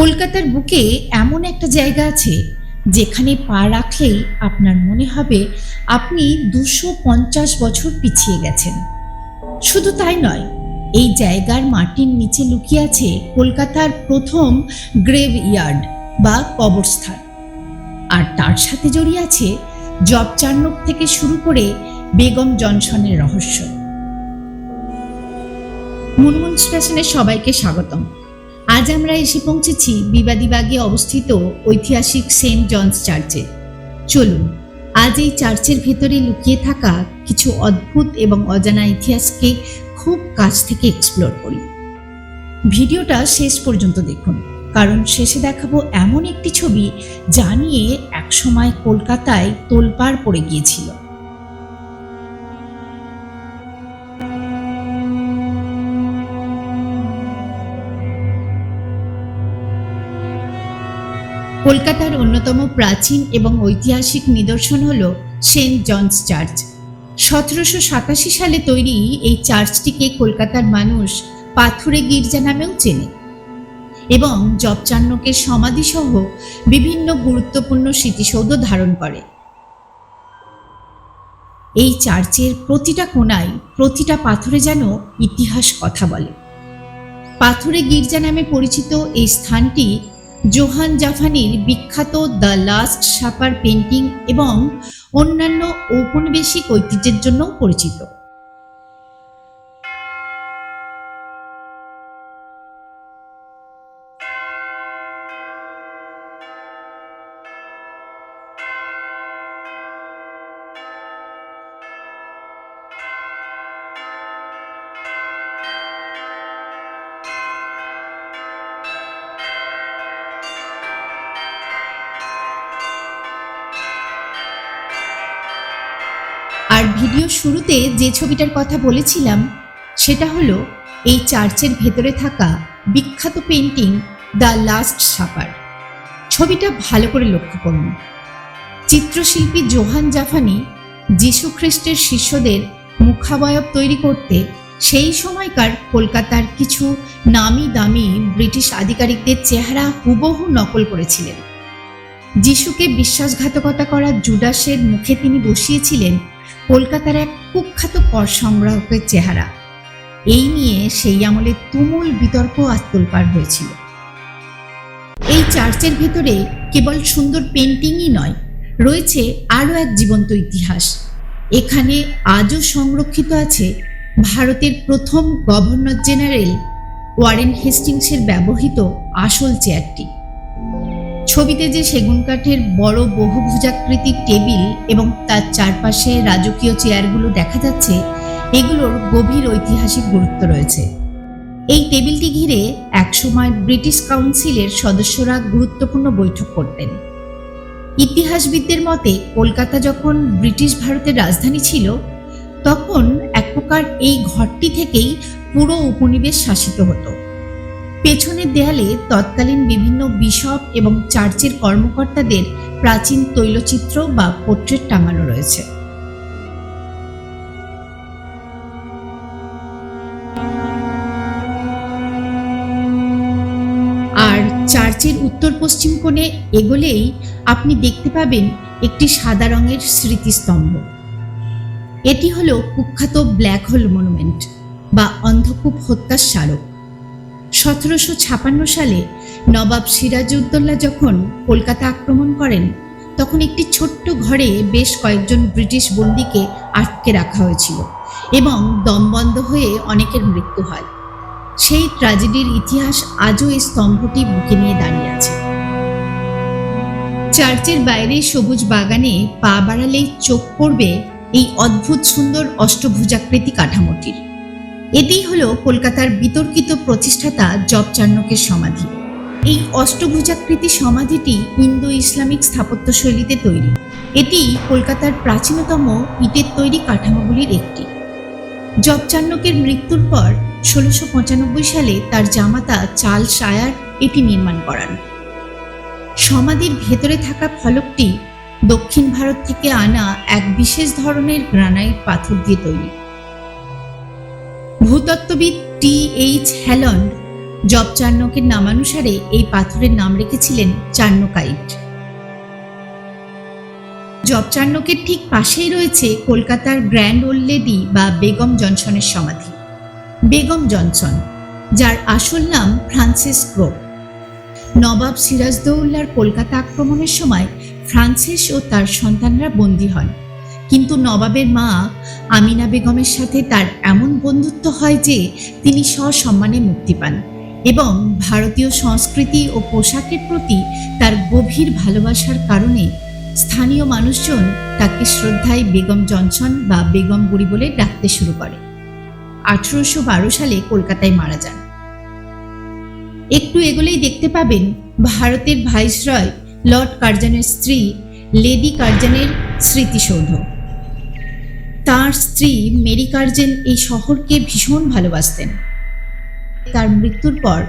কলকাতার বুকে এমন একটা জায়গা আছে যেখানে পা রাখলেই আপনার মনে হবে আপনি 250 বছর পিছিয়ে গেছেন। শুধু তাই নয়, এই জায়গার মাটির নিচে লুকিয়ে আছে কলকাতার প্রথম গ্রেভ ইয়ার্ড বা কবরস্থান, আর তার সাথে জড়িয়ে আছে জব চার্নক থেকে শুরু করে বেগম জনসনের রহস্য। মুনমুন স্টেশনে সবাইকে স্বাগতম। আজ আমরা এসে পৌঁছেছি বিবাদীবাগে অবস্থিত ঐতিহাসিক সেন্ট জনস চার্চে। চলুন আজ এই চার্চের ভেতরে লুকিয়ে থাকা কিছু অদ্ভুত এবং অজানা ইতিহাসকে খুব কাছ থেকে এক্সপ্লোর করি। ভিডিওটা শেষ পর্যন্ত দেখুন, কারণ শেষে দেখাবো এমন একটি ছবি যা নিয়ে একসময় কলকাতায় তোলপাড় পড়ে গিয়েছিল। কলকাতার অন্যতম প্রাচীন এবং ঐতিহাসিক নিদর্শন হল সেন্ট জনস চার্চ। 1787 সালে তৈরি এই চার্চটিকে কলকাতার মানুষ পাথুরে গির্জা নামেও চেনে এবং জব চার্নকের সমাধিসহ বিভিন্ন গুরুত্বপূর্ণ স্মৃতিসৌধ ধারণ করে। এই চার্চের প্রতিটা কোণায়, প্রতিটা পাথরে যেন ইতিহাস কথা বলে। পাথুরে গির্জা নামে পরিচিত এই স্থানটি জোহান জাফানির বিখ্যাত দ্য লাস্ট সাপার পেন্টিং এবং অন্যান্য ঔপনিবেশিক ঐতিহ্যের জন্যও পরিচিত। আর ভিডিও শুরুতে যে ছবিটার কথা বলেছিলাম সেটা হলো এই চার্চের ভেতরে থাকা বিখ্যাত পেন্টিং দ্য লাস্ট সাপার। ছবিটা ভালো করে লক্ষ্য করুন। চিত্রশিল্পী জোহান জাফানি যীশু খ্রিস্টের শিষ্যদের মুখাবয়ব তৈরি করতে সেই সময়কার কলকাতার কিছু নামি দামি ব্রিটিশ আধিকারিকদের চেহারা হুবহু নকল করেছিলেন। যীশুকে বিশ্বাসঘাতকতা করা জুডাসের মুখে তিনি বসিয়েছিলেন কলকাতার এক কুখ্যাত কর সংগ্রাহকের চেহারা। এই নিয়ে সেই আমলে তুমুল বিতর্ক তোলপাড় হয়েছিল। এই চার্চের ভেতরে কেবল সুন্দর পেন্টিংই নয়, রয়েছে আরও এক জীবন্ত ইতিহাস। এখানে আজও সংরক্ষিত আছে ভারতের প্রথম গভর্নর জেনারেল ওয়ারেন হেস্টিংসের ব্যবহৃত আসল চেয়ারটি। ছবিতে যে সেগুন কাঠের বড় বহুভুজাকৃতির টেবিল এবং তার চারপাশে রাজকীয় চেয়ারগুলো দেখা যাচ্ছে, এগুলোর গভীর ঐতিহাসিক গুরুত্ব রয়েছে। এই টেবিলটি ঘিরে একসময় ব্রিটিশ কাউন্সিলের সদস্যরা গুরুত্বপূর্ণ বৈঠক করতেন। ইতিহাসবিদদের মতে কলকাতা যখন ব্রিটিশ ভারতের রাজধানী ছিল, তখন এক প্রকার এই ঘরটি থেকেই পুরো উপনিবেশ শাসিত হতো। পেছনের দেয়ালে তৎকালীন বিভিন্ন বিশপ এবং চার্চের কর্মকর্তাদের প্রাচীন তৈলচিত্র বা পোর্ট্রেট টাঙানো রয়েছে। আর চার্চের উত্তর পশ্চিম কোণে এগোলেই আপনি দেখতে পাবেন একটি সাদা রঙের স্মৃতিস্তম্ভ। এটি হলো কুখ্যাত ব্ল্যাক হোল মনুমেন্ট বা অন্ধকূপ হত্যার স্মারক। 1756 সালে নবাব সিরাজউদ্দৌলা যখন কলকাতা আক্রমণ করেন, তখন একটি ছোট্ট ঘরে বেশ কয়েকজন ব্রিটিশ বন্দীকে আটকে রাখা হয়েছিল এবং দমবন্ধ হয়ে অনেকের মৃত্যু হয়। সেই ট্র্যাজেডির ইতিহাস আজও এই স্তম্ভটি বুকে নিয়ে দাঁড়িয়ে আছে। চার্চের বাইরে সবুজ বাগানে পা বাড়ালেই চোখ পড়বে এই অদ্ভুত সুন্দর অষ্টভুজাকৃতি কাঠামোটির। এটিই হলো কলকাতার বিতর্কিত প্রতিষ্ঠাতা জব চার্নকের সমাধি। এই অষ্টভুজাকৃতি সমাধিটি ইন্দো ইসলামিক স্থাপত্য শৈলীতে তৈরি। এটি কলকাতার প্রাচীনতম ইটের তৈরি কাঠামোগুলির একটি। জব চার্নকের মৃত্যুর পর 1695 সালে তার জামাতা চার্লস আয়ার এটি নির্মাণ করান। সমাধির ভেতরে থাকা ফলকটি দক্ষিণ ভারত থেকে আনা এক বিশেষ ধরনের গ্রানাইট পাথর দিয়ে তৈরি। ভূতত্ত্ববিদ টি.এইচ. হ্যালন্ড জব চার্নকের নামানুসারে এই পাথরের নাম রেখেছিলেন চার্নকাইট। জব চার্নকের ঠিক পাশেই রয়েছে কলকাতার গ্র্যান্ড ওল্ড লেডি বা বেগম জনসনের সমাধি। বেগম জনসন, যার আসল নাম ফ্রান্সিস ক্রো। নবাব সিরাজদৌল্লার কলকাতা আক্রমণের সময় ফ্রান্সিস ও তার সন্তানরা বন্দী হন, কিন্তু নবাবের মা আমিনা বেগমের সাথে তার এমন বন্ধুত্ব হয় যে তিনি সসম্মানে মুক্তি পান এবং ভারতীয় সংস্কৃতি ও পোশাকের প্রতি তার গভীর ভালোবাসার কারণে স্থানীয় মানুষজন তাকে শ্রদ্ধায় বেগম জনসন বা বেগম বুড়ি বলে ডাকতে শুরু করে। 1812 সালে কলকাতায় মারা যান। একটু এগোলেই দেখতে পাবেন ভারতের ভাইসরয় লর্ড কার্জনের স্ত্রী লেডি কার্জনের স্মৃতিসৌধ। তার স্ত্রী মেরি কার্জন এই শহরকে ভীষণ ভালোবাসতেন। তার মৃত্যুর পর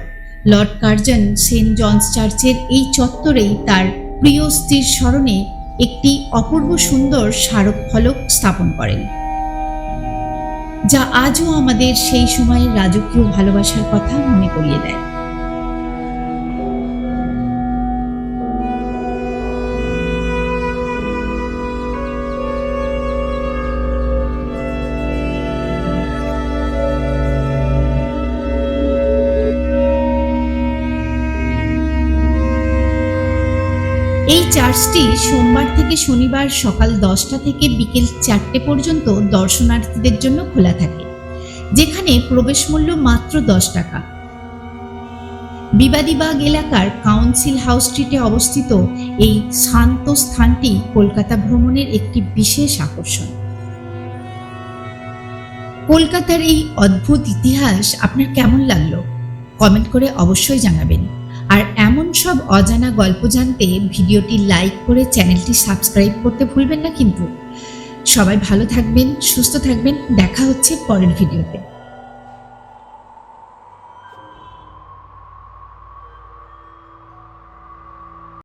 লর্ড কার্জন সেন্ট জনস চার্চের এই চত্বরেই তার প্রিয় স্ত্রীর স্মরণে একটি অপূর্ব সুন্দর স্মারক ফলক স্থাপন করেন, যা আজও আমাদের সেই সময়ের রাজকীয় ভালোবাসার কথা মনে করিয়ে দেয়। এই চার্চটি সোমবার থেকে শনিবার সকাল 10টা থেকে বিকেল 4টে পর্যন্ত দর্শনার্থীদের জন্য খোলা থাকে, যেখানে প্রবেশ মূল্য মাত্র 10 টাকা। বিবাদীবাগ এলাকার কাউন্সিল হাউস স্ট্রিটে অবস্থিত এই শান্ত স্থানটি কলকাতা ভ্রমণের একটি বিশেষ আকর্ষণ। কলকাতার এই অদ্ভুত ইতিহাস আপনার কেমন লাগলো কমেন্ট করে অবশ্যই জানাবেন। আর এমন সব অজানা গল্প জানতে ভিডিওটি লাইক করে চ্যানেলটি সাবস্ক্রাইব করতে ভুলবেন না কিন্তু। সবাই ভালো থাকবেন, সুস্থ থাকবেন। দেখা হচ্ছে পরের ভিডিওতে।